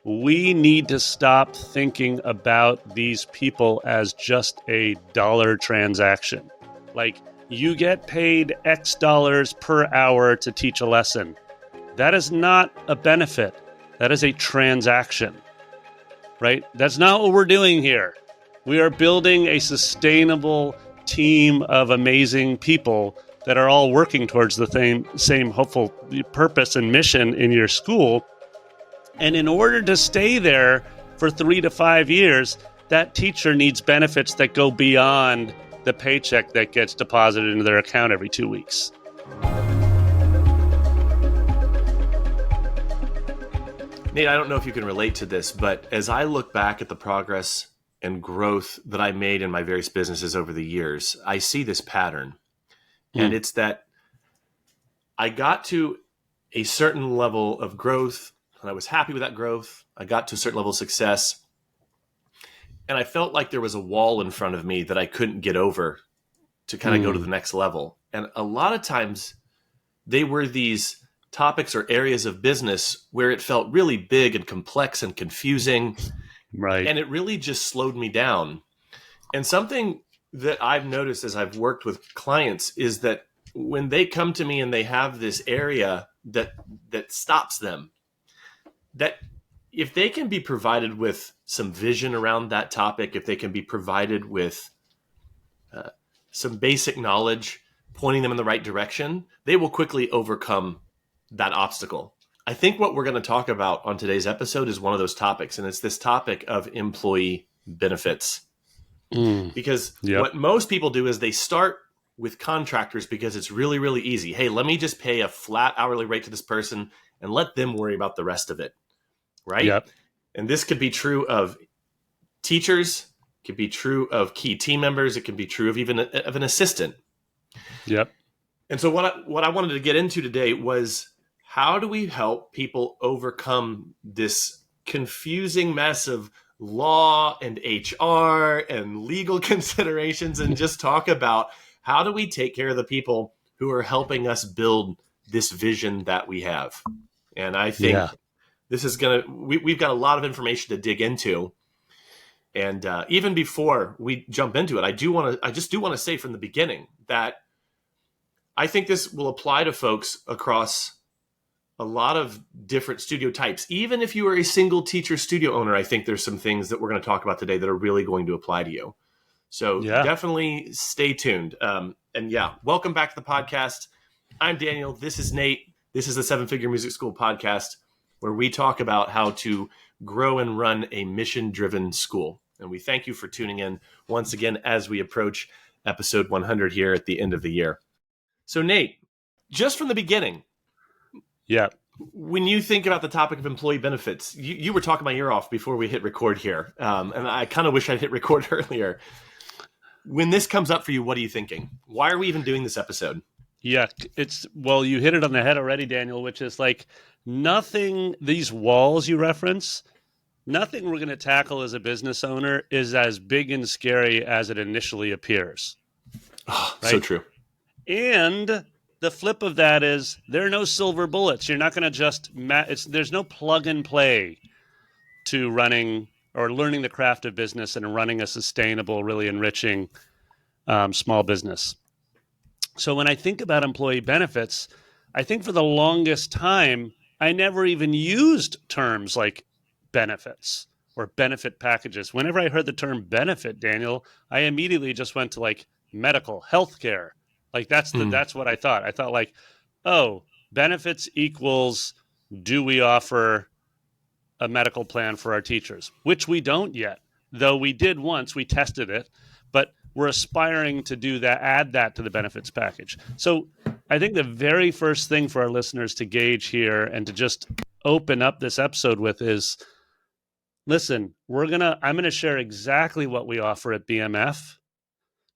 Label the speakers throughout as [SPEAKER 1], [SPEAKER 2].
[SPEAKER 1] we need to stop thinking about these people as just a dollar transaction. Like, you get paid X dollars per hour to teach a lesson. That is not a benefit. That is a transaction, right? That's not what we're doing here. We are building a sustainable team of amazing people that are all working towards the same hopeful purpose and mission in your school. And in order to stay there for 3 to 5 years, that teacher needs benefits that go beyond the paycheck that gets deposited into their account every 2 weeks.
[SPEAKER 2] Nate, I don't know if you can relate to this, but as I look back at the progress and growth that I made in my various businesses over the years, I see this pattern. And it's that I got to a certain level of growth, and I was happy with that growth. I got to a certain level of success, and I felt like there was a wall in front of me that I couldn't get over to kind of go to the next level. And a lot of times they were these topics or areas of business where it felt really big and complex and confusing.
[SPEAKER 1] Right.
[SPEAKER 2] And it really just slowed me down. And something that I've noticed as I've worked with clients is that when they come to me and they have this area that stops them, that if they can be provided with some vision around that topic, if they can be provided with some basic knowledge, pointing them in the right direction, they will quickly overcome that obstacle. I think what we're going to talk about on today's episode is one of those topics, and it's this topic of employee benefits. Because what most people do is they start with contractors because it's really, really easy. Hey, let me just pay a flat hourly rate to this person and let them worry about the rest of it. Right?
[SPEAKER 1] Yep.
[SPEAKER 2] And this could be true of teachers, it could be true of key team members, it can be true of even of an assistant.
[SPEAKER 1] Yep.
[SPEAKER 2] And so what I wanted to get into today was, how do we help people overcome this confusing mess of law and HR and legal considerations, and just talk about how do we take care of the people who are helping us build this vision that we have. And I think this is we've got a lot of information to dig into. And even before we jump into it, I just do want to say from the beginning that I think this will apply to folks across a lot of different studio types. Even if you are a single teacher studio owner, I think there's some things that we're going to talk about today that are really going to apply to you. So definitely stay tuned. Welcome back to the podcast. I'm Daniel. This is Nate. This is the 7-Figure Music School podcast, where we talk about how to grow and run a mission-driven school. And we thank you for tuning in once again as we approach episode 100 here at the end of the year. So Nate, just from the beginning, when you think about the topic of employee benefits, you were talking my ear off before we hit record here. And I kind of wish I'd hit record earlier. When this comes up for you, what are you thinking? Why are we even doing this episode?
[SPEAKER 1] Yeah, you hit it on the head already, Daniel, which is like nothing, these walls you reference, nothing we're going to tackle as a business owner is as big and scary as it initially appears.
[SPEAKER 2] Oh, right? So true.
[SPEAKER 1] And the flip of that is there are no silver bullets. You're not going to just there's no plug and play to running or learning the craft of business and running a sustainable, really enriching small business. So when I think about employee benefits, I think for the longest time, I never even used terms like benefits or benefit packages. Whenever I heard the term benefit, Daniel, I immediately just went to like medical, healthcare. Like that's what I thought. I thought like, oh, benefits equals, do we offer a medical plan for our teachers? Which we don't yet, though we did once, we tested it, but we're aspiring to do that, add that to the benefits package. So I think the very first thing for our listeners to gauge here and to just open up this episode with is, listen, I'm gonna share exactly what we offer at BMF,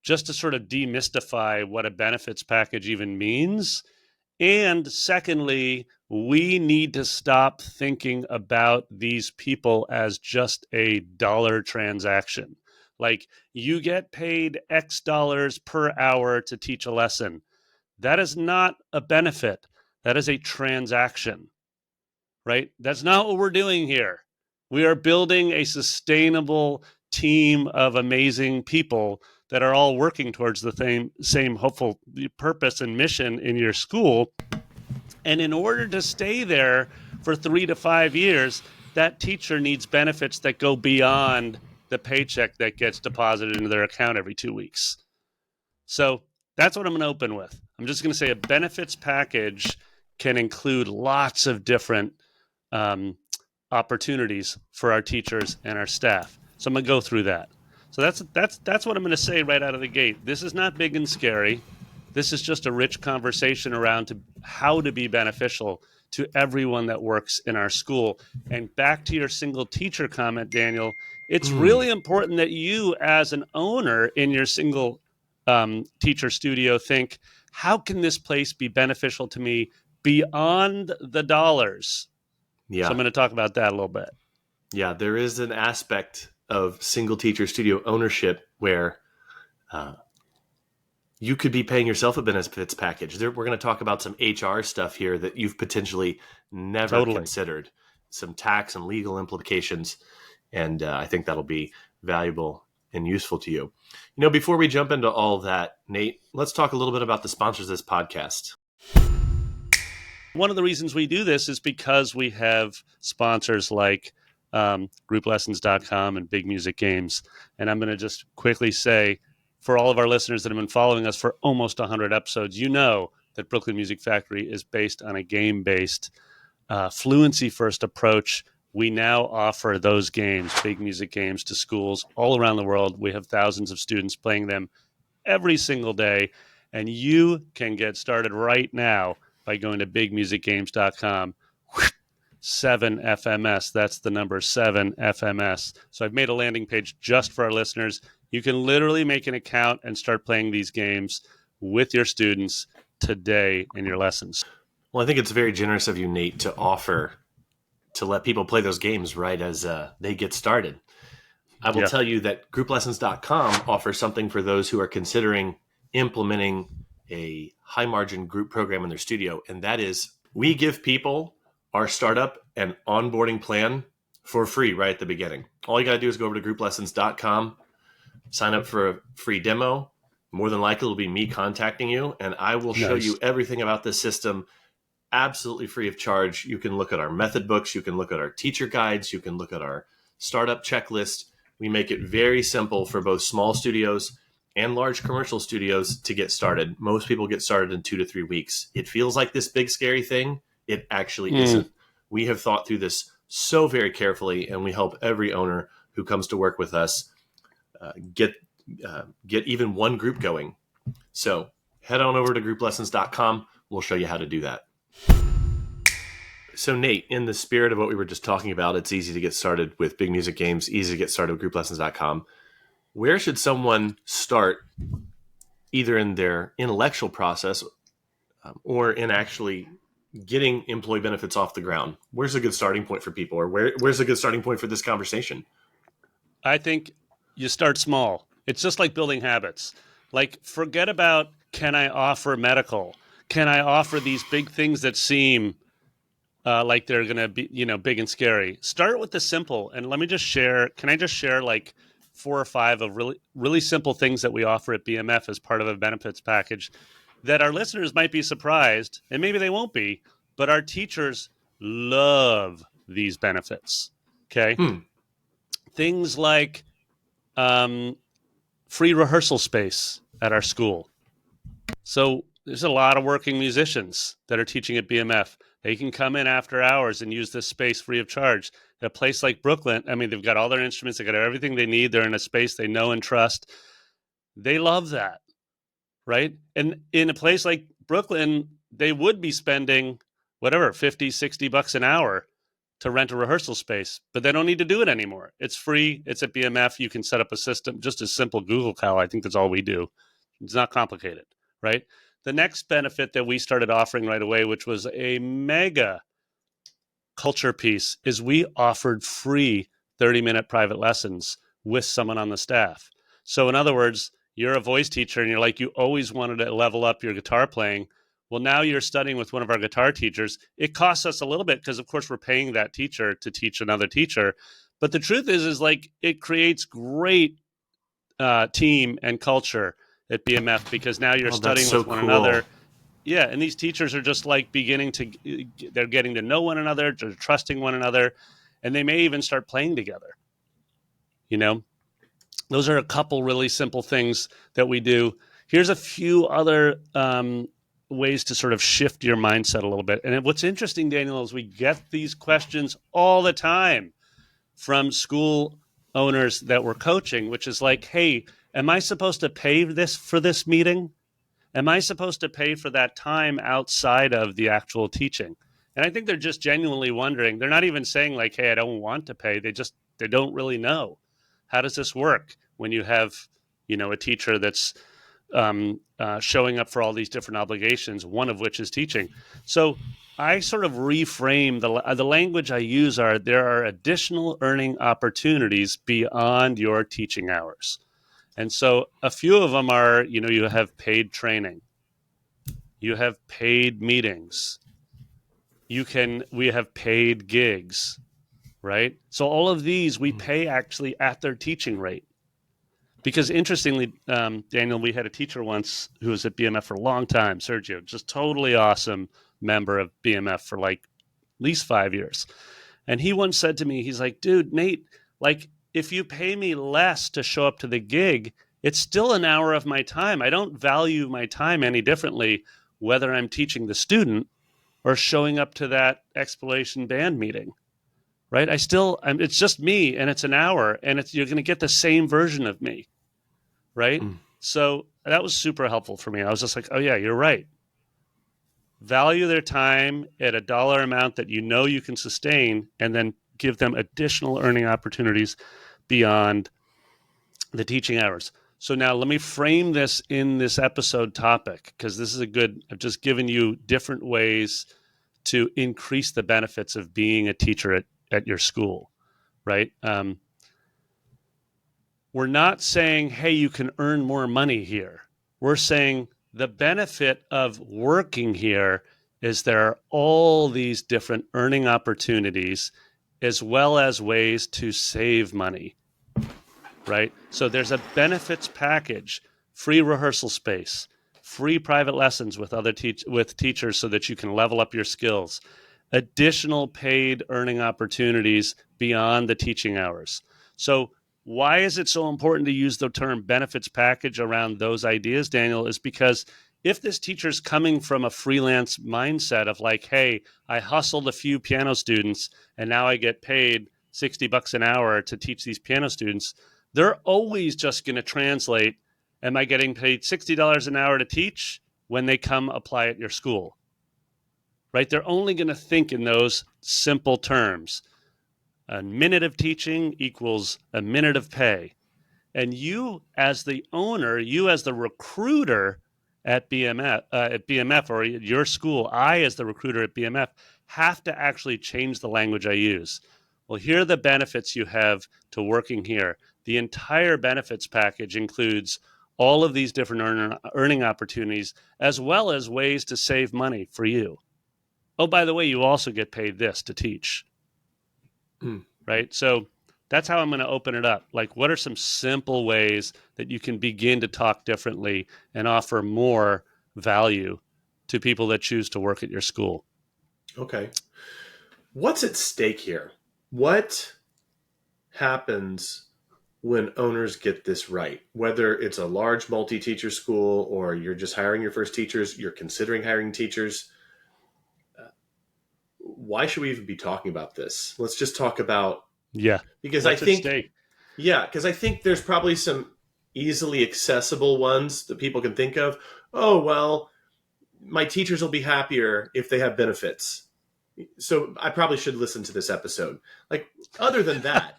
[SPEAKER 1] just to sort of demystify what a benefits package even means. And secondly, we need to stop thinking about these people as just a dollar transaction. Like, you get paid X dollars per hour to teach a lesson. That is not a benefit. That is a transaction, right? That's not what we're doing here. We are building a sustainable team of amazing people that are all working towards the same hopeful purpose and mission in your school. And in order to stay there for 3 to 5 years, that teacher needs benefits that go beyond the paycheck that gets deposited into their account every 2 weeks. So that's what I'm going to open with. I'm just going to say a benefits package can include lots of different opportunities for our teachers and our staff. So I'm going to go through that. So that's what I'm going to say right out of the gate. This is not big and scary. This is just a rich conversation around how to be beneficial to everyone that works in our school. And back to your single teacher comment, Daniel, it's really important that you, as an owner in your single teacher studio, think, how can this place be beneficial to me beyond the dollars?
[SPEAKER 2] Yeah.
[SPEAKER 1] So I'm going to talk about that a little bit.
[SPEAKER 2] Yeah, there is an aspect of single teacher studio ownership where you could be paying yourself a benefits package. We're going to talk about some HR stuff here that you've potentially never considered, some tax and legal implications. And I think that'll be valuable and useful to you. You know, before we jump into all of that, Nate, let's talk a little bit about the sponsors of this podcast.
[SPEAKER 1] One of the reasons we do this is because we have sponsors like grouplessons.com and Big Music Games. And I'm going to just quickly say, for all of our listeners that have been following us for almost 100 episodes, you know that Brooklyn Music Factory is based on a game-based, fluency-first approach. We now offer those games, Big Music Games, to schools all around the world. We have thousands of students playing them every single day. And you can get started right now by going to bigmusicgames.com. 7FMS, that's the number 7FMS. So I've made a landing page just for our listeners. You can literally make an account and start playing these games with your students today in your lessons.
[SPEAKER 2] Well, I think it's very generous of you, Nate, to offer to let people play those games right as they get started. I will tell you that grouplessons.com offers something for those who are considering implementing a high margin group program in their studio. And that is, we give people our startup and onboarding plan for free right at the beginning. All you got to do is go over to grouplessons.com, sign up for a free demo. More than likely, it'll be me contacting you, and I will show you everything about this system absolutely free of charge. You can look at our method books. You can look at our teacher guides. You can look at our startup checklist. We make it very simple for both small studios and large commercial studios to get started. Most people get started in 2 to 3 weeks. It feels like this big, scary thing. It actually isn't. We have thought through this so very carefully, and we help every owner who comes to work with us get even one group going. So head on over to grouplessons.com. We'll show you how to do that. So Nate, in the spirit of what we were just talking about, it's easy to get started with Big Music Games, easy to get started with grouplessons.com. Where should someone start, either in their intellectual process or in actually getting employee benefits off the ground? Where's a good starting point for people, or where's a good starting point for this conversation?
[SPEAKER 1] I think you start small. It's just like building habits. Like, forget about, can I offer medical? Can I offer these big things that seem like they're going to be, big and scary? Start with the simple. And let me just share, can I just share like 4 or 5 of really, really simple things that we offer at BMF as part of a benefits package that our listeners might be surprised, and maybe they won't be, but our teachers love these benefits. Okay. Things like free rehearsal space at our school. So there's a lot of working musicians that are teaching at BMF. They can come in after hours and use this space free of charge. At a place like Brooklyn, I mean, they've got all their instruments, they've got everything they need. They're in a space they know and trust. They love that, right? And in a place like Brooklyn, they would be spending whatever, $50-$60 an hour to rent a rehearsal space, but they don't need to do it anymore. It's free. It's at BMF. You can set up a system, just a simple Google Cal. I think that's all we do. It's not complicated, right? The next benefit that we started offering right away, which was a mega culture piece, is we offered free 30-minute private lessons with someone on the staff. So in other words, you're a voice teacher and you're like, you always wanted to level up your guitar playing. Well, now you're studying with one of our guitar teachers. It costs us a little bit because, of course, we're paying that teacher to teach another teacher. But the truth is like it creates great team and culture at BMF because now you're
[SPEAKER 2] That's
[SPEAKER 1] studying
[SPEAKER 2] so
[SPEAKER 1] with one
[SPEAKER 2] cool.
[SPEAKER 1] another. Yeah, and these teachers are just like they're getting to know one another, they're trusting one another, and they may even start playing together. You know, those are a couple really simple things that we do. Here's a few other ways to sort of shift your mindset a little bit. And what's interesting, Daniel, is we get these questions all the time from school owners that we're coaching, which is like, hey, am I supposed to pay this for this meeting? Am I supposed to pay for that time outside of the actual teaching? And I think they're just genuinely wondering. They're not even saying like, hey, I don't want to pay. They don't really know. How does this work when you have, a teacher that's showing up for all these different obligations, one of which is teaching. So I sort of reframe the language I use are there are additional earning opportunities beyond your teaching hours. And so a few of them are, you have paid training, you have paid meetings, we have paid gigs, right? So all of these we pay actually at their teaching rate. Because interestingly, Daniel, we had a teacher once who was at BMF for a long time, Sergio, just totally awesome member of BMF for like at least 5 years. And he once said to me, he's like, dude, Nate, like if you pay me less to show up to the gig, it's still an hour of my time. I don't value my time any differently, whether I'm teaching the student or showing up to that exploration band meeting, right? It's just me and it's an hour and you're going to get the same version of me, right?
[SPEAKER 2] Mm.
[SPEAKER 1] So that was super helpful for me. I was just like, oh yeah, you're right. Value their time at a dollar amount that you can sustain, and then give them additional earning opportunities beyond the teaching hours. So now let me frame this in this episode topic, because this is I've just given you different ways to increase the benefits of being a teacher at your school, right? We're not saying, hey, you can earn more money here. We're saying the benefit of working here is there are all these different earning opportunities as well as ways to save money, right? So there's a benefits package, free rehearsal space, free private lessons with with teachers so that you can level up your skills, additional paid earning opportunities beyond the teaching hours. So why is it so important to use the term benefits package around those ideas, Daniel, is because if this teacher's coming from a freelance mindset of like, hey, I hustled a few piano students and now I get paid $60 an hour to teach these piano students, they're always just going to translate, am I getting paid $60 an hour to teach when they come apply at your school? Right? They're only going to think in those simple terms. A minute of teaching equals a minute of pay. And you, as the owner, you as the recruiter at BMF or your school, I as the recruiter at BMF have to actually change the language I use. Well, here are the benefits you have to working here. The entire benefits package includes all of these different earning opportunities, as well as ways to save money for you. Oh, by the way, you also get paid this to teach.
[SPEAKER 2] Mm.
[SPEAKER 1] Right? So that's how I'm going to open it up. Like, what are some simple ways that you can begin to talk differently and offer more value to people that choose to work at your school?
[SPEAKER 2] Okay. What's at stake here? What happens when owners get this right? Whether it's a large multi-teacher school or you're just hiring your first teachers, you're considering hiring teachers. Why should we even be talking about this? Let's just talk about,
[SPEAKER 1] Yeah.
[SPEAKER 2] because
[SPEAKER 1] What's at stake?
[SPEAKER 2] I think there's probably some easily accessible ones that people can think of. Oh, well, my teachers will be happier if they have benefits. So I probably should listen to this episode. Like, other than that,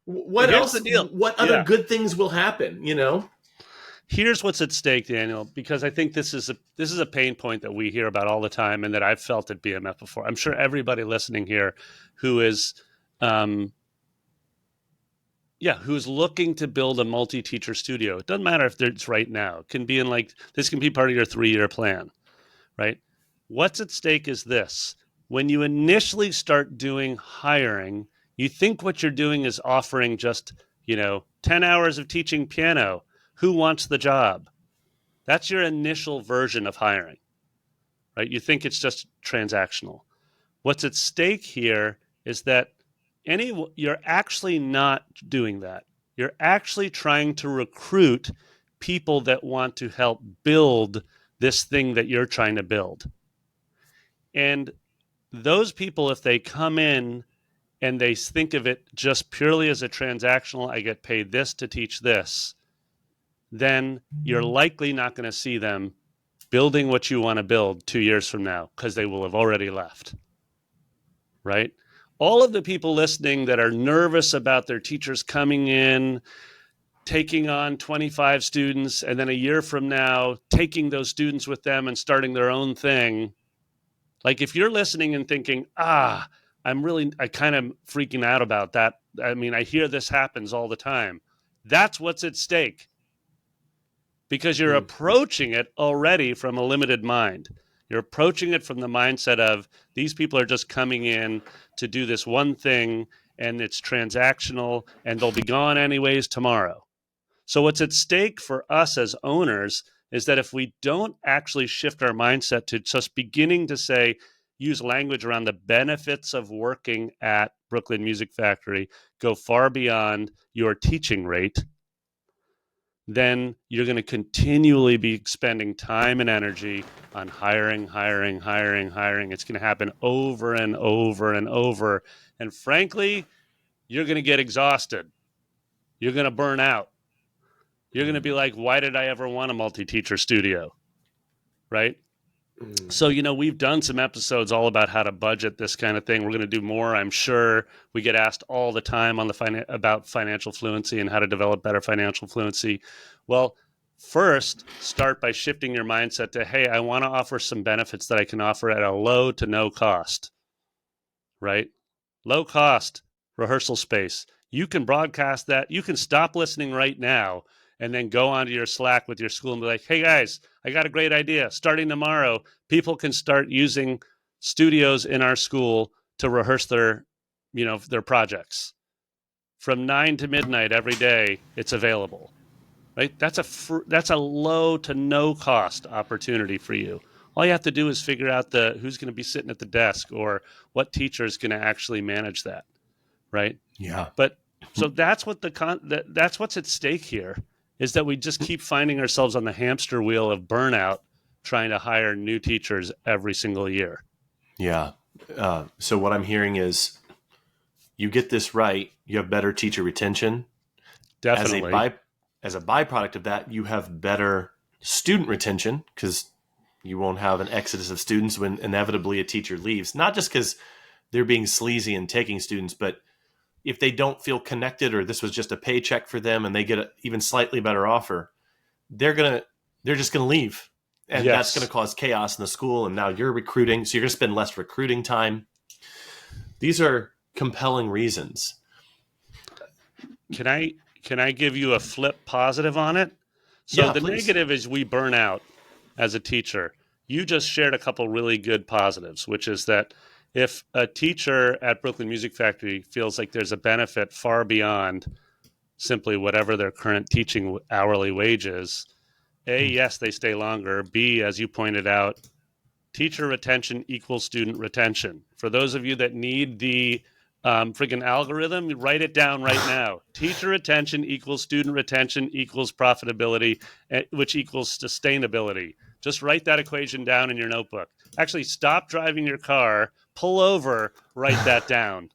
[SPEAKER 2] what
[SPEAKER 1] Here's the
[SPEAKER 2] else?
[SPEAKER 1] deal.
[SPEAKER 2] What other
[SPEAKER 1] Yeah.
[SPEAKER 2] good things will happen?
[SPEAKER 1] Here's what's at stake, Daniel, because I think this is a pain point that we hear about all the time and that I've felt at BMF before. I'm sure everybody listening here who is who's looking to build a multi-teacher studio. It doesn't matter if it's right now. It can be in this can be part of your 3-year plan, right? What's at stake is this. When you initially start doing hiring, you think what you're doing is offering just, 10 hours of teaching piano. Who wants the job? That's your initial version of hiring, right? You think it's just transactional. What's at stake here is that you're actually not doing that. You're actually trying to recruit people that want to help build this thing that you're trying to build. And those people, if they come in and they think of it just purely as a transactional, I get paid this to teach this, then you're likely not going to see them building what you want to build 2 years from now, because they will have already left, right? All of the people listening that are nervous about their teachers coming in, taking on 25 students, and then a year from now, taking those students with them and starting their own thing. Like, if you're listening and thinking, I kind of freaking out about that. I mean, I hear this happens all the time. That's what's at stake, because you're approaching it already from a limited mind. You're approaching it from the mindset of, these people are just coming in to do this one thing, and it's transactional, and they'll be gone anyways tomorrow. So what's at stake for us as owners is that if we don't actually shift our mindset to just beginning to use language around the benefits of working at Brooklyn Music Factory, go far beyond your teaching rate, then you're going to continually be expending time and energy on hiring. It's going to happen over and over and over. And frankly, you're going to get exhausted. You're going to burn out. You're going to be like, why did I ever want a multi-teacher studio? Right? So, we've done some episodes all about how to budget this kind of thing. We're going to do more, I'm sure. We get asked all the time about financial fluency and how to develop better financial fluency. Well, first, start by shifting your mindset to, hey, I want to offer some benefits that I can offer at a low to no cost, right? Low cost rehearsal space. You can broadcast that. You can stop listening right now and then go onto your Slack with your school and be like, hey guys, I got a great idea. Starting tomorrow, people can start using studios in our school to rehearse their projects. From 9 to midnight every day, it's available, right? That's a low to no cost opportunity for you. All you have to do is figure out who's going to be sitting at the desk, or what teacher is going to actually manage that, right?
[SPEAKER 2] Yeah.
[SPEAKER 1] But so that's what that's what's at stake here, is that we just keep finding ourselves on the hamster wheel of burnout, trying to hire new teachers every single year.
[SPEAKER 2] Yeah. So what I'm hearing is, you get this right, you have better teacher retention.
[SPEAKER 1] Definitely.
[SPEAKER 2] As a byproduct of that, you have better student retention, because you won't have an exodus of students when inevitably a teacher leaves. Not just because they're being sleazy and taking students, but if they don't feel connected, or this was just a paycheck for them and they get an even slightly better offer, they're just going to leave. And that's going to cause chaos in the school. And now you're recruiting, so you're going to spend less recruiting time. These are compelling reasons.
[SPEAKER 1] Can I give you a flip positive on it? So the
[SPEAKER 2] please.
[SPEAKER 1] Negative is we burn out as a teacher. You just shared a couple really good positives, which is that if a teacher at Brooklyn Music Factory feels like there's a benefit far beyond simply whatever their current teaching hourly wage is, A, yes, they stay longer. B, as you pointed out, teacher retention equals student retention. For those of you that need the freaking algorithm, write it down right now. Teacher retention equals student retention equals profitability, which equals sustainability. Just write that equation down in your notebook. Actually, stop driving your car, pull over, write that down.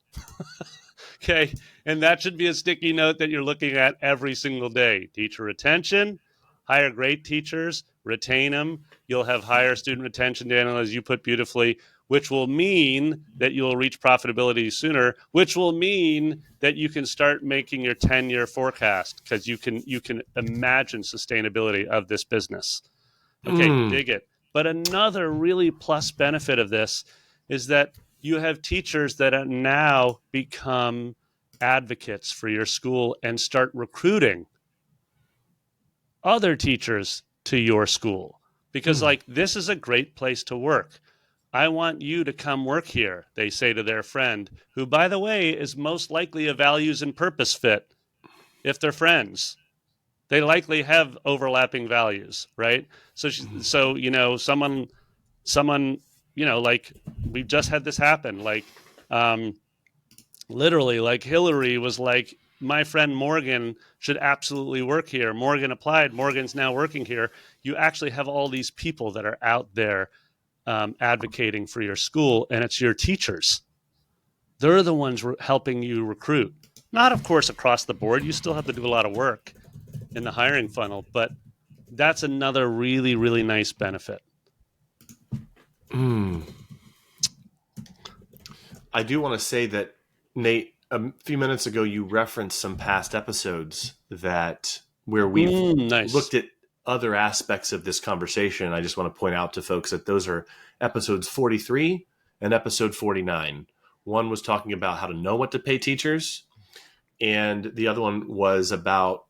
[SPEAKER 1] Okay, and that should be a sticky note that you're looking at every single day. Teacher retention, hire great teachers, retain them. You'll have higher student retention, Daniel, as you put beautifully, which will mean that you'll reach profitability sooner, which will mean that you can start making your 10-year forecast, because you can imagine sustainability of this business. Okay, dig it. But another really plus benefit of this is that you have teachers that have now become advocates for your school and start recruiting other teachers to your school, because like, this is a great place to work. I want you to come work here, they say to their friend, who, by the way, is most likely a values and purpose fit if they're friends. They likely have overlapping values, right? So, someone, like, we've just had this happen. Like, literally, like, Hillary was like, my friend Morgan should absolutely work here. Morgan applied. Morgan's now working here. You actually have all these people that are out there advocating for your school, and it's your teachers. They're the ones helping you recruit. Not, of course, across the board. You still have to do a lot of work in the hiring funnel, but that's another really, really nice benefit.
[SPEAKER 2] I do want to say that, Nate, a few minutes ago, you referenced some past episodes where we've
[SPEAKER 1] nice.
[SPEAKER 2] looked at other aspects of this conversation. I just want to point out to folks that those are episodes 43 and episode 49. One was talking about how to know what to pay teachers, and the other one was about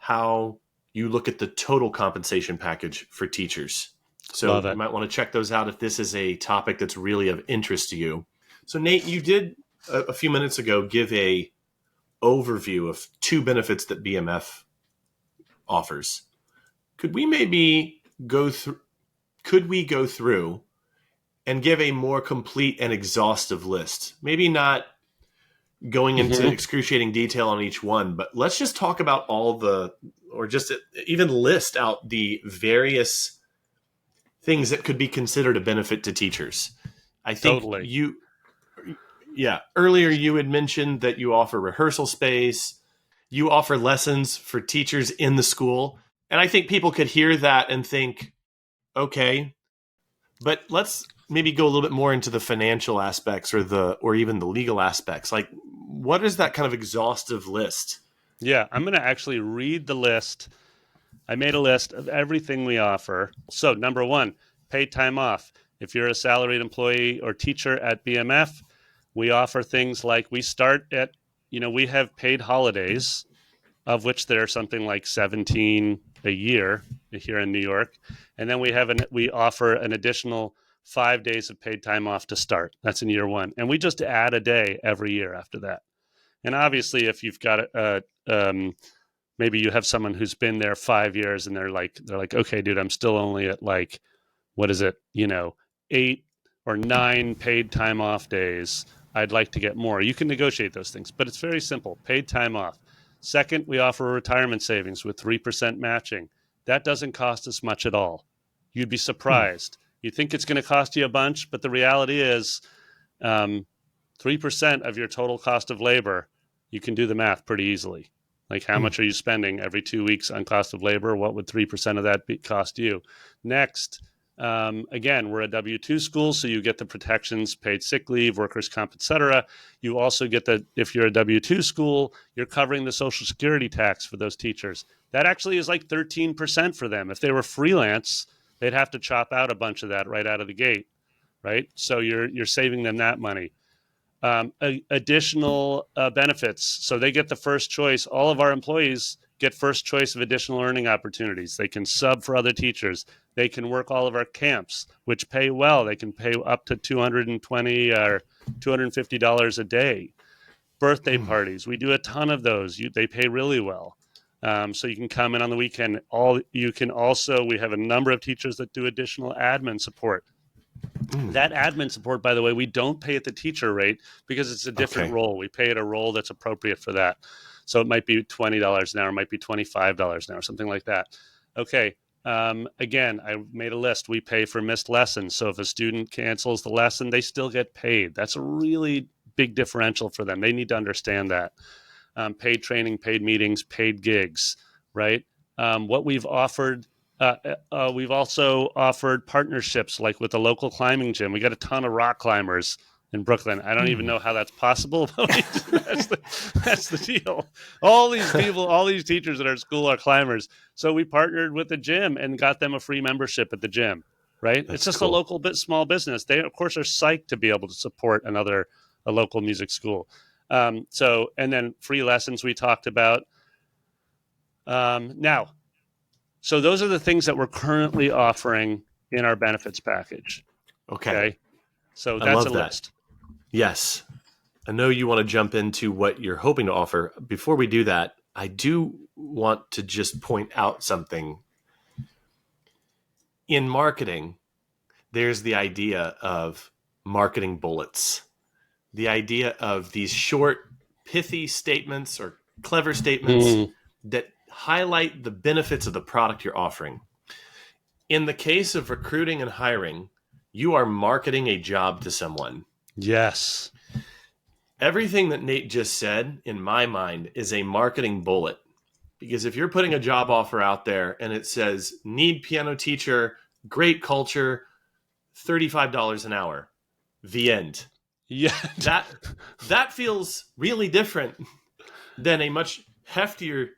[SPEAKER 2] how you look at the total compensation package for teachers. So you might want to check those out if this is a topic that's really of interest to you. So Nate, you did a few minutes ago give a overview of 2 benefits that BMF offers. Could we maybe go through and give a more complete and exhaustive list? Maybe not going into excruciating detail on each one, but let's just talk about or just even list out the various things that could be considered a benefit to teachers. I think earlier you had mentioned that you offer rehearsal space, you offer lessons for teachers in the school. And I think people could hear that and think, okay, but let's maybe go a little bit more into the financial aspects or even the legal aspects. Like, what is that kind of exhaustive list?
[SPEAKER 1] Yeah, I'm going to actually read the list. I made a list of everything we offer. So, number 1, paid time off. If you're a salaried employee or teacher at BMF, we offer things like, we have paid holidays, of which there are something like 17 a year here in New York. And then we offer an additional 5 days of paid time off to start. That's in year 1. And we just add a day every year after that. And obviously, if you've got maybe you have someone who's been there 5 years and they're like, okay, dude, I'm still only at 8 or 9 paid time off days. I'd like to get more. You can negotiate those things, but it's very simple. Paid time off. Second, we offer retirement savings with 3% matching. That doesn't cost us much at all. You'd be surprised. You think it's going to cost you a bunch, but the reality is 3% of your total cost of labor, you can do the math pretty easily. Like, how much are you spending every 2 weeks on cost of labor? What would 3% of that cost you? Next, again, we're a W-2 school, so you get the protections, paid sick leave, workers' comp, et cetera. You also get if you're a W-2 school, you're covering the Social Security tax for those teachers. That actually is like 13% for them. If they were freelance, they'd have to chop out a bunch of that right out of the gate, right? So you're saving them that money. Additional benefits. So they get the first choice. All of our employees get first choice of additional earning opportunities. They can sub for other teachers. They can work all of our camps, which pay well. They can pay up to $220 or $250 a day. Birthday parties. We do a ton of those. They pay really well. So you can come in on the weekend. We have a number of teachers that do additional admin support. That admin support, by the way, we don't pay at the teacher rate because it's a different role. We pay at a role that's appropriate for that. So it might be $20 an hour, it might be $25 an hour, something like that. Okay. Again, I made a list. We pay for missed lessons. So if a student cancels the lesson, they still get paid. That's a really big differential for them. They need to understand that. Paid training, paid meetings, paid gigs, right? What we've offered, we've also offered partnerships, like with the local climbing gym. We got a ton of rock climbers in Brooklyn. I don't even know how that's possible, but that's the deal. All these people, all these teachers at our school are climbers. So we partnered with the gym and got them a free membership at the gym, right? It's just cool. A local small business. They, of course, are psyched to be able to support a local music school. So, and then free lessons we talked about. Now, so those are the things that we're currently offering in our benefits package.
[SPEAKER 2] Okay.
[SPEAKER 1] So
[SPEAKER 2] I
[SPEAKER 1] that's
[SPEAKER 2] love
[SPEAKER 1] a
[SPEAKER 2] that.
[SPEAKER 1] list.
[SPEAKER 2] Yes. I know you want to jump into what you're hoping to offer. Before we do that, I do want to just point out something. In marketing, there's the idea of marketing bullets, the idea of these short, pithy statements or clever statements that highlight the benefits of the product you're offering. In the case of recruiting and hiring, you are marketing a job to someone.
[SPEAKER 1] Yes.
[SPEAKER 2] Everything that Nate just said, in my mind, is a marketing bullet. Because if you're putting a job offer out there and it says, need piano teacher, great culture, $35 an hour, the end.
[SPEAKER 1] Yeah.
[SPEAKER 2] That feels really different than a much heftier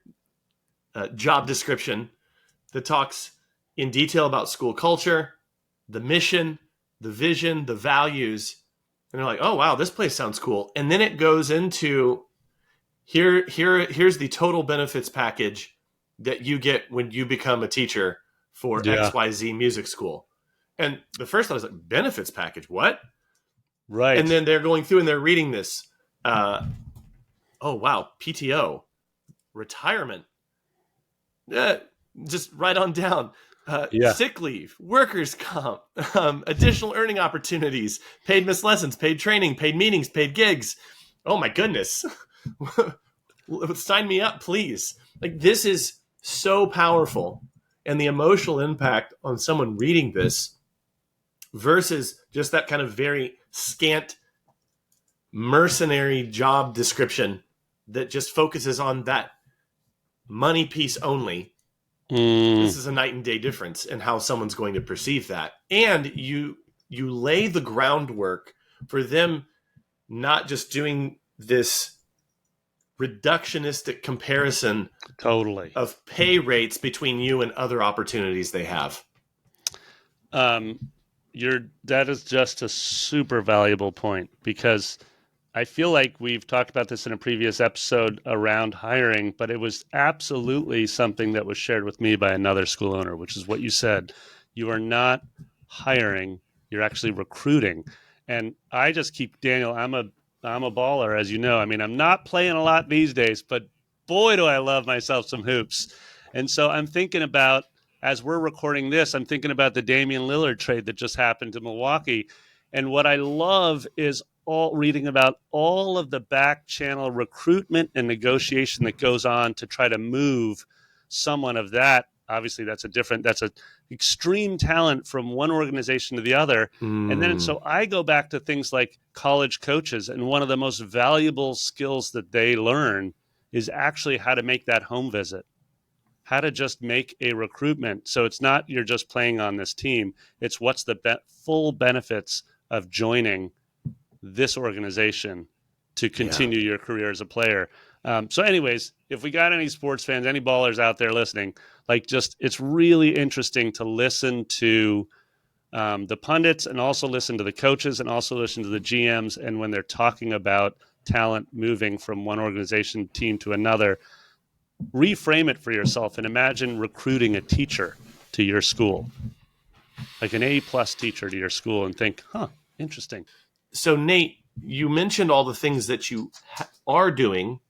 [SPEAKER 2] job description that talks in detail about school culture, the mission, the vision, the values. And they're like, oh, wow, this place sounds cool. And then it goes into here's the total benefits package that you get when you become a teacher for XYZ music school. And the first thought was like, benefits package, what?
[SPEAKER 1] Right.
[SPEAKER 2] And then they're going through and they're reading this. Oh, wow, PTO, retirement, just right on down. Sick leave, workers' comp, additional earning opportunities, paid missed lessons, paid training, paid meetings, paid gigs. Oh my goodness. Sign me up, please. Like, this is so powerful. And the emotional impact on someone reading this versus just that kind of very scant mercenary job description that just focuses on that money piece only. This is a night and day difference in how someone's going to perceive that. And you lay the groundwork for them not just doing this reductionistic comparison of pay rates between you and other opportunities they have.
[SPEAKER 1] That is just a super valuable point, because I feel like we've talked about this in a previous episode around hiring, but it was absolutely something that was shared with me by another school owner, which is what you said. You are not hiring, you're actually recruiting. And I just keep, Daniel, I'm a baller, as you know. I mean, I'm not playing a lot these days, but boy, do I love myself some hoops. And so I'm thinking about, as we're recording this, I'm thinking about the Damian Lillard trade that just happened to Milwaukee. And what I love is reading about all of the back channel recruitment and negotiation that goes on to try to move someone of that. Obviously, that's a extreme talent from one organization to the other. And then so I go back to things like college coaches, and one of the most valuable skills that they learn is actually how to make that home visit, how to just make a recruitment. So it's not you're just playing on this team. It's what's the full benefits of joining this organization to continue your career as a player. So anyways, if we got any sports fans, any ballers out there listening, like, just, it's really interesting to listen to the pundits, and also listen to the coaches, and also listen to the GMs. And when they're talking about talent moving from one organization team to another, reframe it for yourself and imagine recruiting a teacher to your school, like an A+ teacher to your school, and think, interesting.
[SPEAKER 2] So Nate, you mentioned all the things that you are doing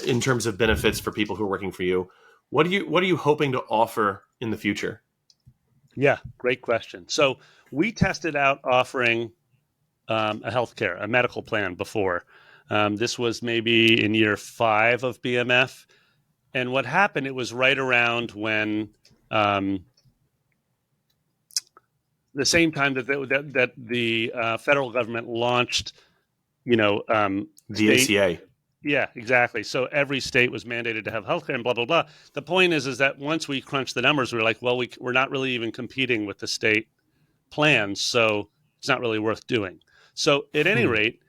[SPEAKER 2] in terms of benefits for people who are working for you. What are you hoping to offer in the future?
[SPEAKER 1] Yeah, great question. So we tested out offering a medical plan before. This was maybe in year 5 of BMF. And what happened, it was right around when the same time that the federal government launched, the
[SPEAKER 2] ACA.
[SPEAKER 1] Yeah, exactly. So every state was mandated to have healthcare and blah, blah, blah. The point is that once we crunched the numbers, we were like, well, we're not really even competing with the state plans, so it's not really worth doing. So at any rate,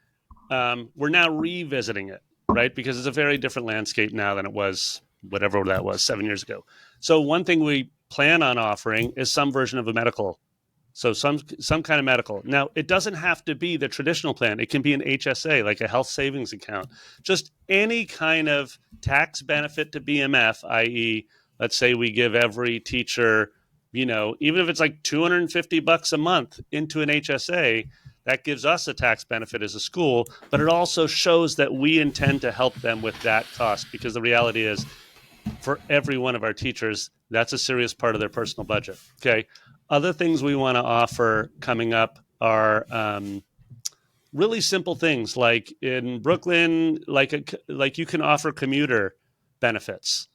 [SPEAKER 1] we're now revisiting it, right? Because it's a very different landscape now than it was, whatever that was, 7 years ago. So one thing we plan on offering is some version of a medical So some kind of medical. Now, it doesn't have to be the traditional plan. It can be an HSA, like a health savings account. Just any kind of tax benefit to BMF, i.e., let's say we give every teacher, even if it's like $250 a month into an HSA, that gives us a tax benefit as a school, but it also shows that we intend to help them with that cost, because the reality is, for every one of our teachers, that's a serious part of their personal budget. Okay. Other things we want to offer coming up are really simple things, like in Brooklyn, like you can offer commuter benefits.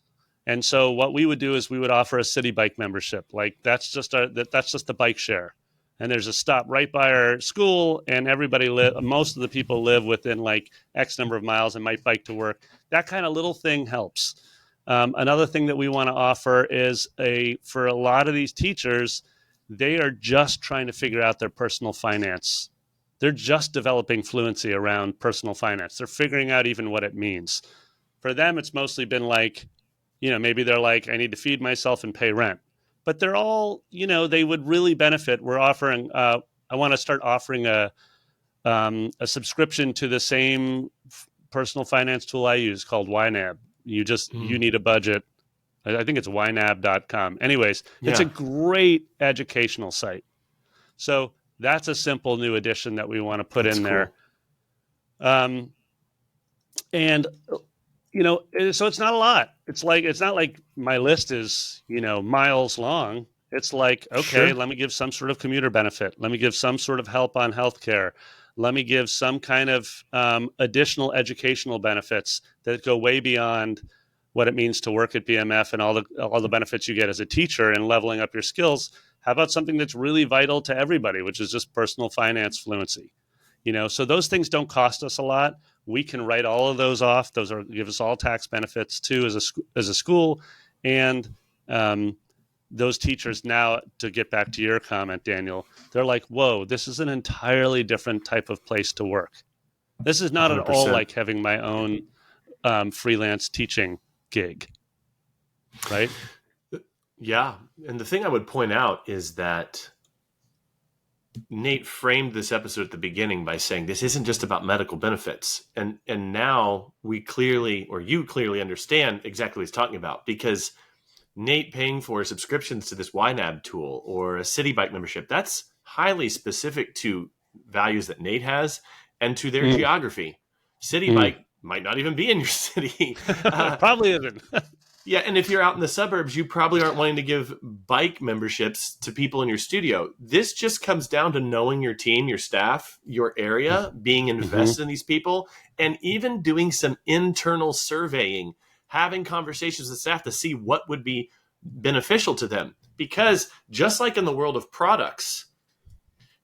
[SPEAKER 1] And so what we would do is we would offer a city bike membership. Like that's just the bike share. And there's a stop right by our school, and most of the people live within like X number of miles and might bike to work. That kind of little thing helps. Another thing that we want to offer is for a lot of these teachers, they are just trying to figure out their personal finance. They're just developing fluency around personal finance. They're figuring out even what it means. For them, it's mostly been like, maybe they're like, I need to feed myself and pay rent. But they're all, they would really benefit. We're offering, I want to start offering a subscription to the same personal finance tool I use called YNAB. You need a budget. I think it's ynab.com. Anyways, it's a great educational site. So that's a simple new addition that we want to put in there. And so it's not a lot. It's not like my list is, miles long. It's like, okay, Let me give some sort of commuter benefit. Let me give some sort of help on healthcare. Let me give some kind of additional educational benefits that go way beyond what it means to work at BMF and all the benefits you get as a teacher and leveling up your skills. How about something that's really vital to everybody, which is just personal finance fluency? So those things don't cost us a lot. We can write all of those off. Those give us all tax benefits too as a school. And those teachers now, to get back to your comment, Daniel, they're like, whoa, this is an entirely different type of place to work. This is not 100%. At all like having my own freelance teaching gig, right?
[SPEAKER 2] Yeah. And the thing I would point out is that Nate framed this episode at the beginning by saying this isn't just about medical benefits. And now you clearly understand exactly what he's talking about, because Nate paying for subscriptions to this YNAB tool or a city bike membership, that's highly specific to values that Nate has and to their geography. City bike might not even be in your city.
[SPEAKER 1] Probably isn't.
[SPEAKER 2] Yeah, and if you're out in the suburbs, you probably aren't wanting to give bike memberships to people in your studio. This just comes down to knowing your team, your staff, your area, being invested in these people, and even doing some internal surveying, having conversations with staff to see what would be beneficial to them. Because just like in the world of products,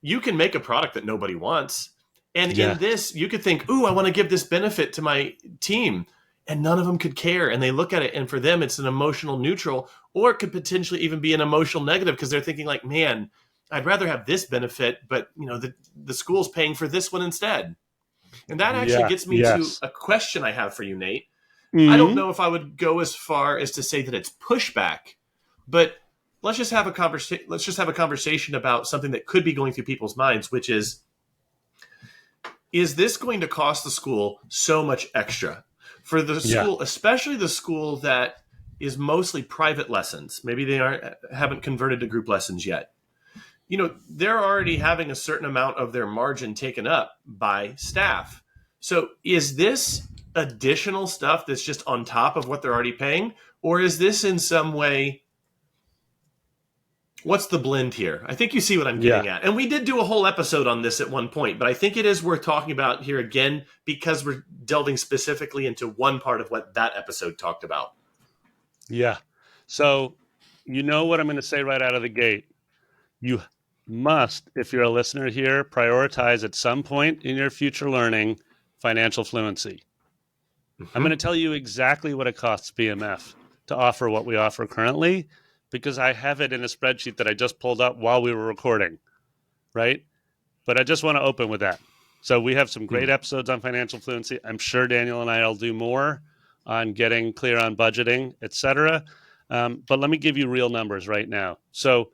[SPEAKER 2] you can make a product that nobody wants. And in this, you could think, ooh, I want to give this benefit to my team. And none of them could care. And they look at it, and for them, it's an emotional neutral, or it could potentially even be an emotional negative, because they're thinking like, man, I'd rather have this benefit, but the school's paying for this one instead. And that actually gets me to a question I have for you, Nate. I don't know if I would go as far as to say that it's pushback, but let's just have a conversation about something that could be going through people's minds, which is this going to cost the school so much extra? For the school, especially the school that is mostly private lessons, maybe they haven't converted to group lessons yet. They're already having a certain amount of their margin taken up by staff. So is this additional stuff that's just on top of what they're already paying? Or is this in some way, what's the blend here? I think you see what I'm getting at. And we did do a whole episode on this at one point, but I think it is worth talking about here again, because we're delving specifically into one part of what that episode talked about.
[SPEAKER 1] Yeah. So what I'm going to say right out of the gate. You must, if you're a listener here, prioritize at some point in your future learning financial fluency. I'm going to tell you exactly what it costs BMF to offer what we offer currently, because I have it in a spreadsheet that I just pulled up while we were recording, right? But I just want to open with that. So we have some great episodes on financial fluency. I'm sure Daniel and I will do more on getting clear on budgeting, et cetera. But let me give you real numbers right now. So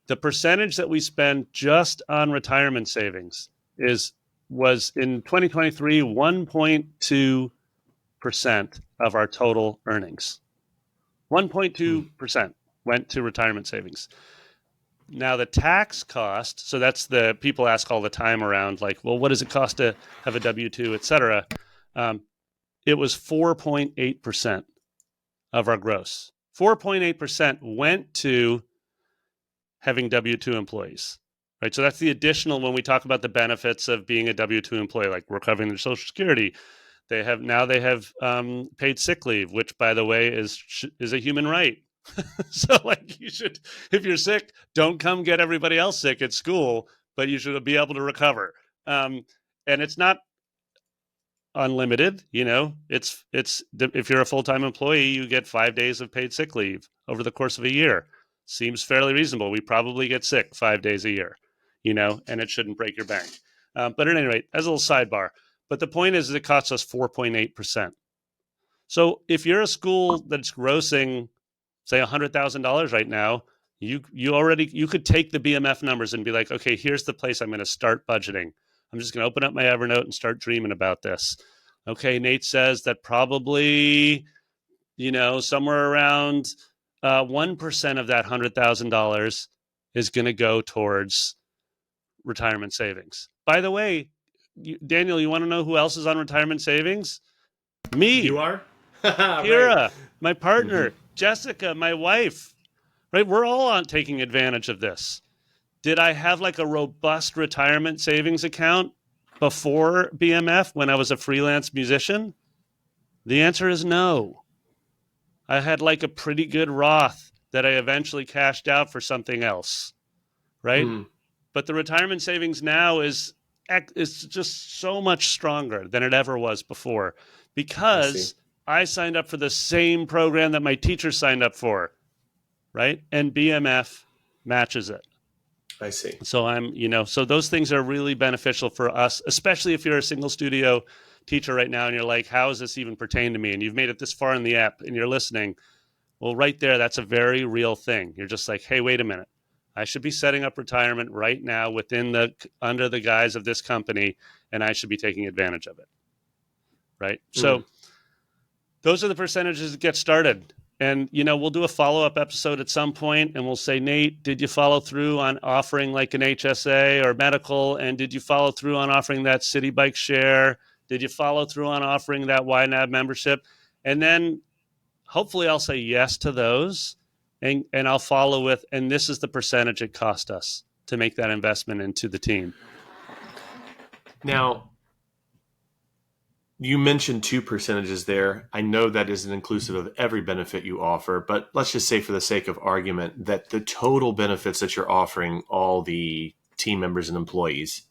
[SPEAKER 1] the percentage that we spend just on retirement savings was in 2023 1.2% of our total earnings. 1.2% went to retirement savings. Now the tax cost, so that's the people ask all the time around like, well, what does it cost to have a W-2, et cetera? It was 4.8% of our gross. 4.8% went to having W-2 employees, right? So that's the additional when we talk about the benefits of being a W-2 employee, like we're covering their Social Security. They have paid sick leave, which, by the way, is a human right. So, like, you should, if you're sick, don't come get everybody else sick at school, but you should be able to recover. And it's not unlimited. It's if you're a full-time employee, you get 5 days of paid sick leave over the course of a year. Seems fairly reasonable. We probably get sick 5 days a year, and it shouldn't break your bank. But at any rate, as a little sidebar. But the point is, it costs us 4.8%. So if you're a school that's grossing, say, $100,000 right now, you could take the BMF numbers and be like, okay, here's the place I'm going to start budgeting. I'm just going to open up my Evernote and start dreaming about this. Okay, Nate says that probably, somewhere around 1% of that $100,000 is going to go towards retirement savings. By the way, Daniel, you want to know who else is on retirement savings? Me.
[SPEAKER 2] You are?
[SPEAKER 1] Kira,
[SPEAKER 2] Right.
[SPEAKER 1] my partner, Jessica, my wife, right? We're all on taking advantage of this. Did I have like a robust retirement savings account before BMF when I was a freelance musician? The answer is no. I had like a pretty good Roth that I eventually cashed out for something else, right? But the retirement savings now is just so much stronger than it ever was before because I signed up for the same program that my teacher signed up for, right? And BMF matches it.
[SPEAKER 2] I see.
[SPEAKER 1] So so those things are really beneficial for us, especially if you're a single studio teacher right now and you're like, how does this even pertain to me? And you've made it this far in the app and you're listening. Well, right there, that's a very real thing. You're just like, hey, wait a minute. I should be setting up retirement right now under the guise of this company, and I should be taking advantage of it, right? So those are the percentages that get started. And, we'll do a follow-up episode at some point, and we'll say, Nate, did you follow through on offering like an HSA or medical? And did you follow through on offering that City Bike share? Did you follow through on offering that YNAB membership? And then hopefully I'll say yes to those. And I'll follow with, and this is the percentage it cost us to make that investment into the team.
[SPEAKER 2] Now, you mentioned 2 percentages there. I know that isn't inclusive of every benefit you offer, but let's just say for the sake of argument that the total benefits that you're offering all the team members and employees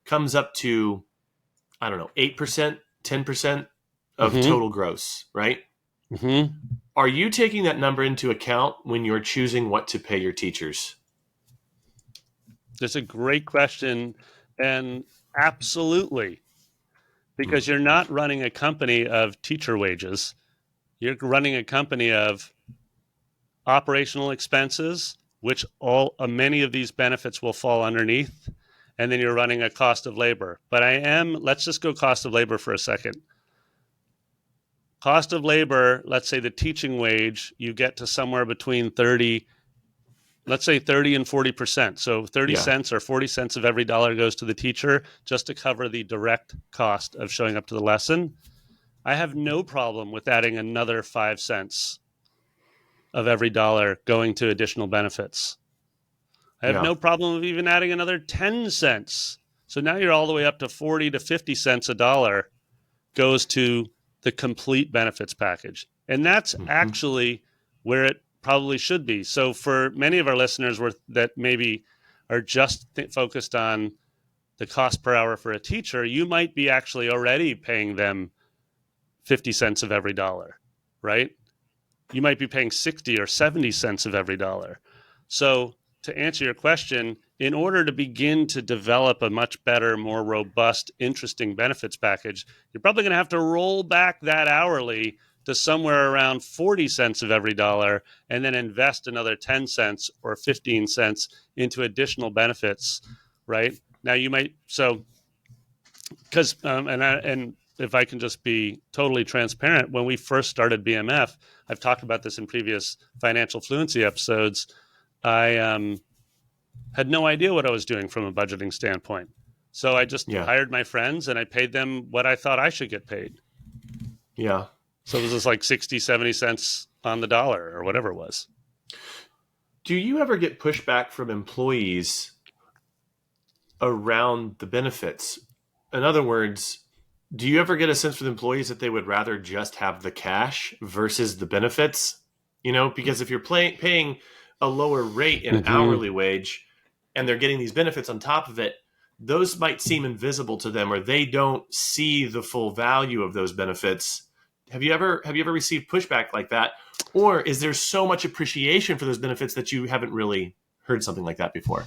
[SPEAKER 2] comes up to, 8%, 10% of total gross, right?
[SPEAKER 1] Mm-hmm.
[SPEAKER 2] Are you taking that number into account when you're choosing what to pay your teachers?
[SPEAKER 1] That's a great question. And absolutely, because you're not running a company of teacher wages. You're running a company of operational expenses, which many of these benefits will fall underneath. And then you're running a cost of labor. But let's just go cost of labor for a second. Cost of labor, let's say the teaching wage, you get to somewhere between 30 and 40%. So 30 cents or 40 cents of every dollar goes to the teacher just to cover the direct cost of showing up to the lesson. I have no problem with adding another 5 cents of every dollar going to additional benefits. I have no problem with even adding another 10 cents. So now you're all the way up to 40 to 50 cents a dollar goes to the complete benefits package. And that's actually where it probably should be. So for many of our listeners that maybe are just focused on the cost per hour for a teacher, you might be actually already paying them 50 cents of every dollar, right? You might be paying 60 or 70 cents of every dollar. So to answer your question, in order to begin to develop a much better, more robust, interesting benefits package, you're probably going to have to roll back that hourly to somewhere around 40 cents of every dollar, and then invest another 10 cents or 15 cents into additional benefits, right? Now you might, so, because, and if I can just be totally transparent, when we first started BMF, I've talked about this in previous financial fluency episodes. I had no idea what I was doing from a budgeting standpoint. So I just
[SPEAKER 2] Yeah.
[SPEAKER 1] hired my friends and I paid them what I thought I should get paid.
[SPEAKER 2] Yeah.
[SPEAKER 1] So it was just like 60, 70 cents on the dollar or whatever it was.
[SPEAKER 2] Do you ever get pushback from employees around the benefits? In other words, do you ever get a sense from employees that they would rather just have the cash versus the benefits? Because if you're paying a lower rate in hourly wage and they're getting these benefits on top of it, those might seem invisible to them, or they don't see the full value of those benefits. Have you ever received pushback like that? Or is there so much appreciation for those benefits that you haven't really heard something like that before?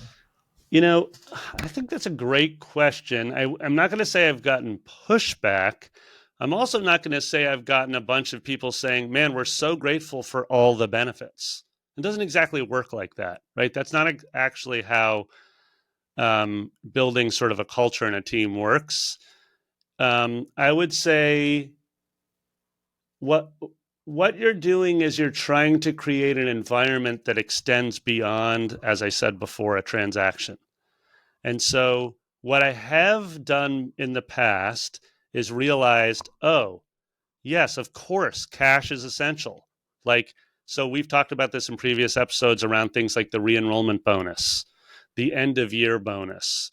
[SPEAKER 1] I think that's a great question. I'm not going to say I've gotten pushback. I'm also not going to say I've gotten a bunch of people saying, man, we're so grateful for all the benefits. It doesn't exactly work like that, right? That's not actually how building sort of a culture and a team works. I would say what you're doing is you're trying to create an environment that extends beyond, as I said before, a transaction. And so what I have done in the past is realized, oh, yes, of course, cash is essential. So we've talked about this in previous episodes around things like the re-enrollment bonus, the end of year bonus.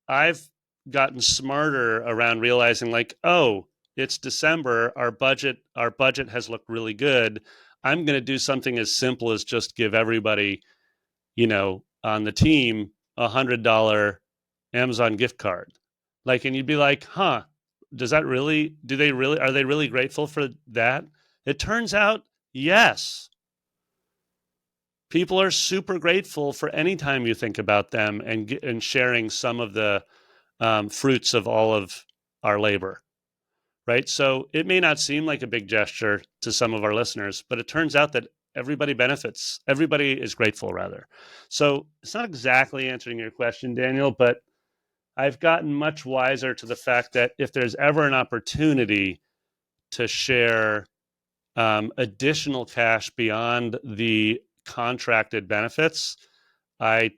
[SPEAKER 1] I've gotten smarter around realizing oh, it's December, our budget has looked really good. I'm going to do something as simple as just give everybody, on the team $100 Amazon gift card. And you'd be like, huh, are they really grateful for that? It turns out, yes. People are super grateful for any time you think about them and sharing some of the fruits of all of our labor, right? So it may not seem like a big gesture to some of our listeners, but it turns out that everybody benefits. Everybody is grateful, rather. So it's not exactly answering your question, Daniel, but I've gotten much wiser to the fact that if there's ever an opportunity to share additional cash beyond the contracted benefits, I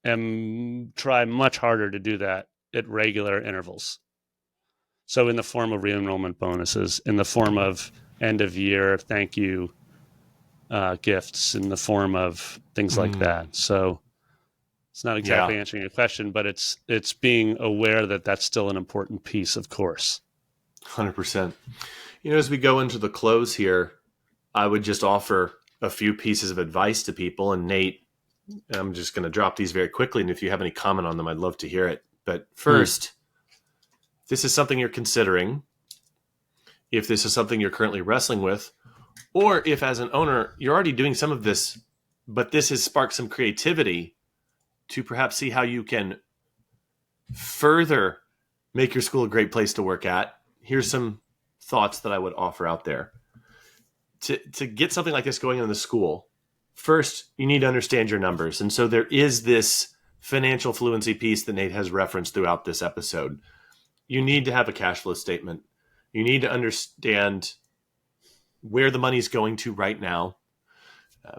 [SPEAKER 1] try much harder to do that at regular intervals. So in the form of re-enrollment bonuses, in the form of end of year thank you gifts, in the form of things like that. So it's not exactly answering your question, but it's being aware that that's still an important piece, of course.
[SPEAKER 2] 100%. As we go into the close here, I would just offer a few pieces of advice to people. And Nate, I'm just going to drop these very quickly. And if you have any comment on them, I'd love to hear it. But first, if this is something you're considering, if this is something you're currently wrestling with, or if as an owner, you're already doing some of this, but this has sparked some creativity to perhaps see how you can further make your school a great place to work at, here's some thoughts that I would offer out there. To get something like this going in the school, first, you need to understand your numbers. And so there is this financial fluency piece that Nate has referenced throughout this episode. You need to have a cash flow statement. You need to understand where the money's going to right now.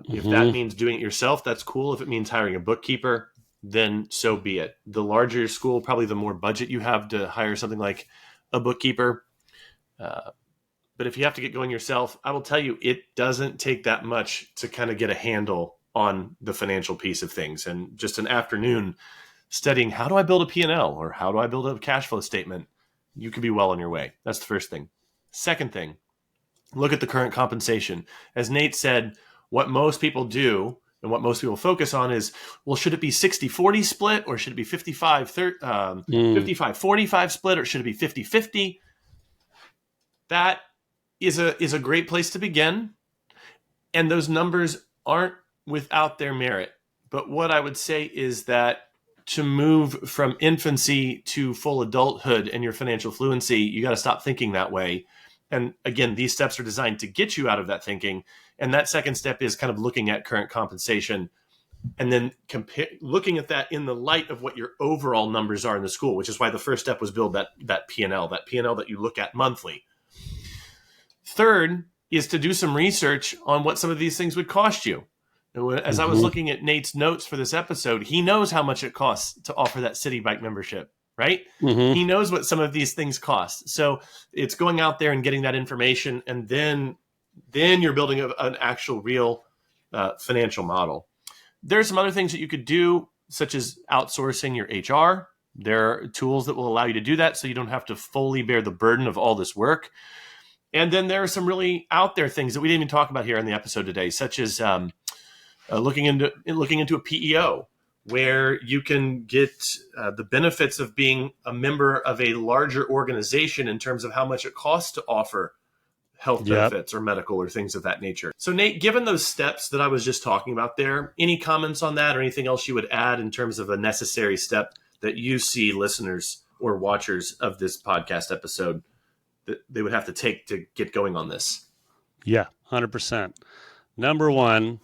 [SPEAKER 2] If that means doing it yourself, that's cool. If it means hiring a bookkeeper, then so be it. The larger your school, probably the more budget you have to hire something like a bookkeeper. But if you have to get going yourself, I will tell you, it doesn't take that much to kind of get a handle on the financial piece of things. And just an afternoon studying, how do I build a P&L or how do I build a cash flow statement? You could be well on your way. That's the first thing. Second thing, look at the current compensation. As Nate said, what most people do and what most people focus on is, well, should it be 60-40 split or should it be 55-45 split or should it be 50-50? That is a great place to begin. And those numbers aren't without their merit. But what I would say is that to move from infancy to full adulthood and your financial fluency, you got to stop thinking that way And again, these steps are designed to get you out of that thinking. And that second step is kind of looking at current compensation and then looking at that in the light of what your overall numbers are in the school, which is why the first step was build that P&L that you look at monthly. Third is to do some research on what some of these things would cost you. As I was looking at Nate's notes for this episode, he knows how much it costs to offer that City Bike membership, right? He knows what some of these things cost. So it's going out there and getting that information, and then you're building an actual real financial model. There's some other things that you could do, such as outsourcing your HR. There are tools that will allow you to do that so you don't have to fully bear the burden of all this work. And then there are some really out there things that we didn't even talk about here in the episode today, such as looking into a PEO, where you can get the benefits of being a member of a larger organization in terms of how much it costs to offer health benefits or medical or things of that nature. So Nate, given those steps that I was just talking about there, any comments on that or anything else you would add in terms of a necessary step that you see listeners or watchers of this podcast episode that they would have to take to get going on this?
[SPEAKER 1] Yeah, 100%. Number one,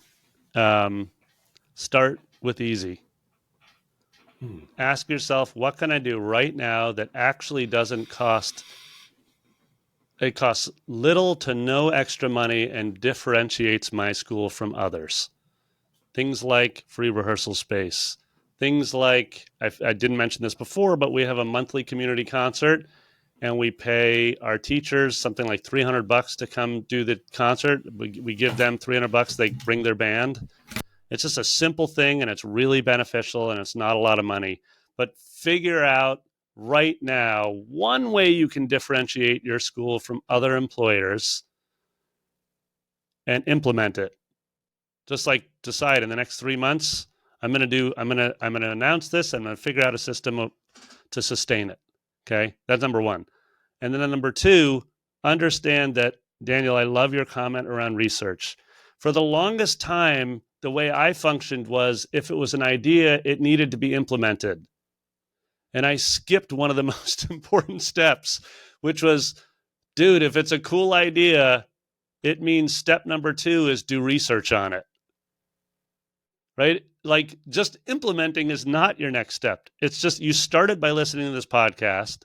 [SPEAKER 1] start with easy. Ask yourself, what can I do right now that actually doesn't cost? It costs little to no extra money and differentiates my school from others. Things like free rehearsal space. Things like, I didn't mention this before, but we have a monthly community concert, and we pay our teachers something like $300 to come do the concert. We give them $300. They bring their band. It's just a simple thing, and it's really beneficial, and it's not a lot of money. But figure out right now one way you can differentiate your school from other employers and implement it. Just like decide in the next 3 months, I'm going to announce this, and I'm going to figure out a system to sustain it. Okay, that's number one. And then number two, understand that, Daniel, I love your comment around research. For the longest time, the way I functioned was if it was an idea, it needed to be implemented. And I skipped one of the most important steps, which was, dude, if it's a cool idea, it means step number 2 is do research on it. Right? Like, just implementing is not your next step. It's just you started by listening to this podcast.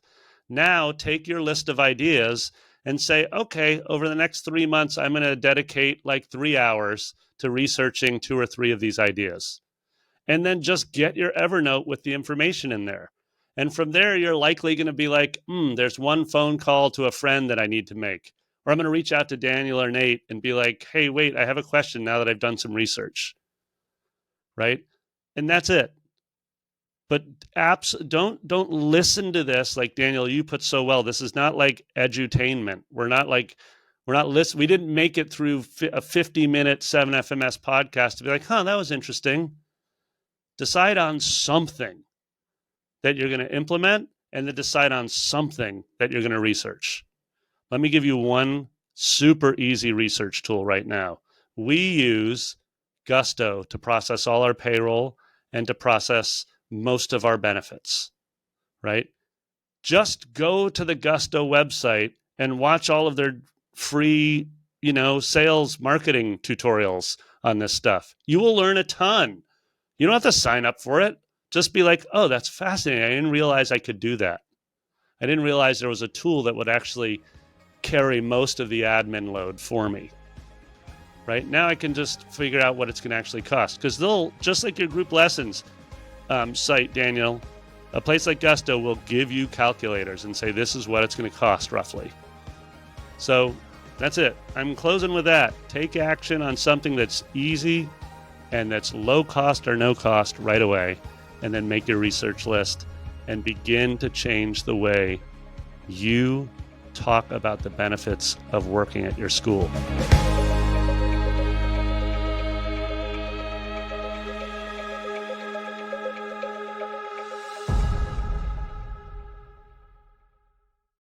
[SPEAKER 1] Now take your list of ideas and say, okay, over the next 3 months, I'm going to dedicate like 3 hours to researching 2 or 3 of these ideas. And then just get your Evernote with the information in there. And from there, you're likely going to be like, there's one phone call to a friend that I need to make. Or I'm going to reach out to Daniel or Nate and be like, hey, wait, I have a question now that I've done some research. Right? And that's it. But don't listen to this like, Daniel, you put so well. This is not like edutainment. We didn't make it through a 50-minute 7FMS podcast to be like, that was interesting. Decide on something that you're going to implement, and then decide on something that you're going to research. Let me give you one super easy research tool right now. We use Gusto to process all our payroll and to process most of our benefits, right? Just go to the Gusto website and watch all of their free, sales marketing tutorials on this stuff. You will learn a ton. You don't have to sign up for it. Just be like, oh, that's fascinating. I didn't realize I could do that. I didn't realize there was a tool that would actually carry most of the admin load for me. Right? Now I can just figure out what it's going to actually cost. Because they'll, just like your group lessons site, Daniel, a place like Gusto will give you calculators and say, this is what it's going to cost roughly. So that's it. I'm closing with that. Take action on something that's easy and that's low cost or no cost right away. And then make your research list and begin to change the way you talk about the benefits of working at your school.